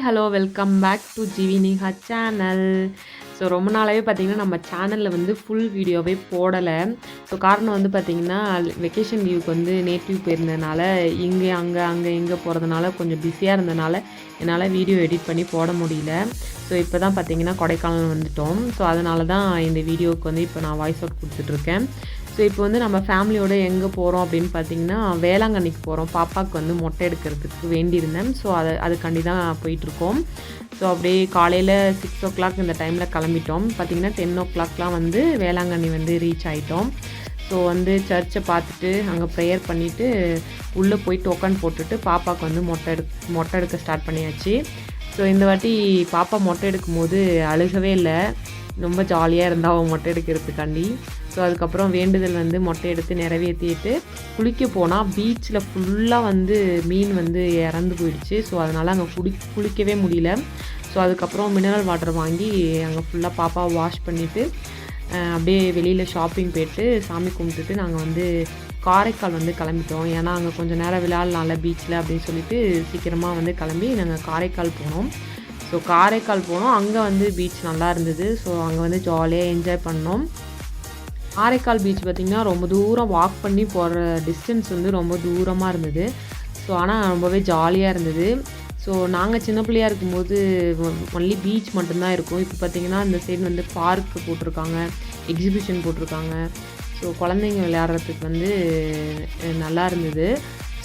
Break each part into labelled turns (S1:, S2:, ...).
S1: Hello welcome back to GV Neha channel. So ரொம்ப நாளாகவே பார்த்தீங்கன்னா நம்ம சேனலில் வந்து ஃபுல் வீடியோவே போடலை. ஸோ காரணம் வந்து பார்த்திங்கன்னா வெக்கேஷன் லீவுக்கு வந்து நேட்டிவ் போயிருந்ததுனால இங்கே அங்கே அங்கே இங்கே போகிறதுனால கொஞ்சம் பிஸியாக இருந்ததுனால என்னால் வீடியோ எடிட் பண்ணி போட முடியல. ஸோ இப்போ தான் பார்த்திங்கன்னா கொடைக்கானல் வந்துட்டோம். ஸோ அதனால தான் இந்த வீடியோவுக்கு வந்து இப்போ நான் வாய்ஸ் அவுட் கொடுத்துட்ருக்கேன். ஸோ இப்போ வந்து நம்ம ஃபேமிலியோடு எங்கே போகிறோம் அப்படின்னு பார்த்திங்கன்னா வேளாங்கண்ணிக்கு போகிறோம். பாப்பாவுக்கு வந்து மொட்டை எடுக்கிறதுக்கு வேண்டியிருந்தேன். ஸோ அதுக்காண்டி தான் போயிட்டுருக்கோம். ஸோ அப்படியே காலையில் 6 o'clock இந்த டைமில் கிளம்பிட்டோம். பார்த்திங்கன்னா 10 o'clockலாம் வந்து வேளாங்கண்ணி வந்து ரீச் ஆகிட்டோம். ஸோ வந்து சர்ச்சை பார்த்துட்டு அங்கே ப்ரேயர் பண்ணிவிட்டு உள்ளே போய் டோக்கன் போட்டுட்டு பாப்பாவுக்கு வந்து மொட்டை எடுக்க ஸ்டார்ட் பண்ணியாச்சு. ஸோ இந்த வாட்டி பாப்பா மொட்டை எடுக்கும்போது அழுகவே இல்லை, ரொம்ப ஜாலியாக இருந்தால் அவன் மொட்டை எடுக்கிறதுக்காண்டி. ஸோ அதுக்கப்புறம் வேண்டுதல் வந்து மொட்டை எடுத்து நிறைவேற்றிட்டு குளிக்க போனால் பீச்சில் ஃபுல்லாக வந்து மீன் வந்து இறந்து போயிடுச்சு. ஸோ அதனால் அங்கே குளிக்கவே முடியல. ஸோ அதுக்கப்புறம் மினரல் வாட்டர் வாங்கி அங்கே ஃபுல்லாக பாப்பாவை வாஷ் பண்ணிவிட்டு அப்படியே வெளியில் ஷாப்பிங் போய்ட்டு சாமி கும்பிட்டுட்டு நாங்கள் வந்து காரைக்கால் வந்து கிளம்பிட்டோம். ஏன்னா அங்கே கொஞ்சம் நேரம் விளையாடலாம்ல பீச்சில் அப்படின்னு சொல்லிட்டு சீக்கிரமாக வந்து கிளம்பி நாங்கள் காரைக்கால் போனோம். ஸோ காரைக்கால் போனோம். அங்கே வந்து பீச் நல்லா இருந்தது. ஸோ அங்கே வந்து ஜாலியாக என்ஜாய் பண்ணோம். காரைக்கால் பீச் பார்த்திங்கன்னா ரொம்ப தூரம் வாக் பண்ணி போகிற டிஸ்டன்ஸ் வந்து ரொம்ப தூரமாக இருந்தது. ஸோ ஆனால் ரொம்பவே ஜாலியாக இருந்தது. ஸோ நாங்கள் சின்ன பிள்ளையாக இருக்கும்போது ஒன்லி பீச் மட்டும்தான் இருக்கும். இப்போ பார்த்திங்கன்னா இந்த சைடு வந்து பார்க்கு போட்டிருக்காங்க, எக்ஸிபிஷன் போட்டிருக்காங்க. ஸோ குழந்தைங்க விளையாடுறதுக்கு வந்து நல்லா இருந்தது.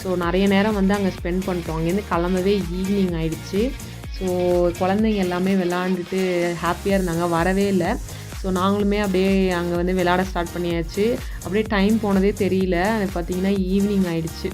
S1: ஸோ நிறைய நேரம் வந்து அங்கே ஸ்பெண்ட் பண்ணிட்டோம். அங்கேருந்து கிளம்பவே ஈவினிங் ஆகிடுச்சு. ஸோ குழந்தைங்க எல்லாமே விளாண்டுட்டு ஹாப்பியாக இருந்தாங்க, வரவே இல்லை. ஸோ நாங்களுமே அப்படியே அங்கே வந்து விளையாட ஸ்டார்ட் பண்ணியாச்சு. அப்படியே டைம் போனதே தெரியல. பார்த்திங்கன்னா ஈவினிங் ஆகிடுச்சு.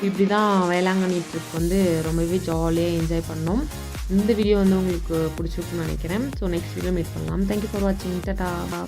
S1: இப்படி தான் வேளாங்கண்ணி ட்ரிப் வந்து ரொம்பவே ஜாலியாக என்ஜாய் பண்ணோம். இந்த வீடியோ வந்து உங்களுக்கு பிடிச்சிருக்குன்னு நினைக்கிறேன். ஸோ நெக்ஸ்ட் வீடியோ மீட் பண்ணலாம். தேங்க்யூ ஃபார் வாட்சிங். டாடா.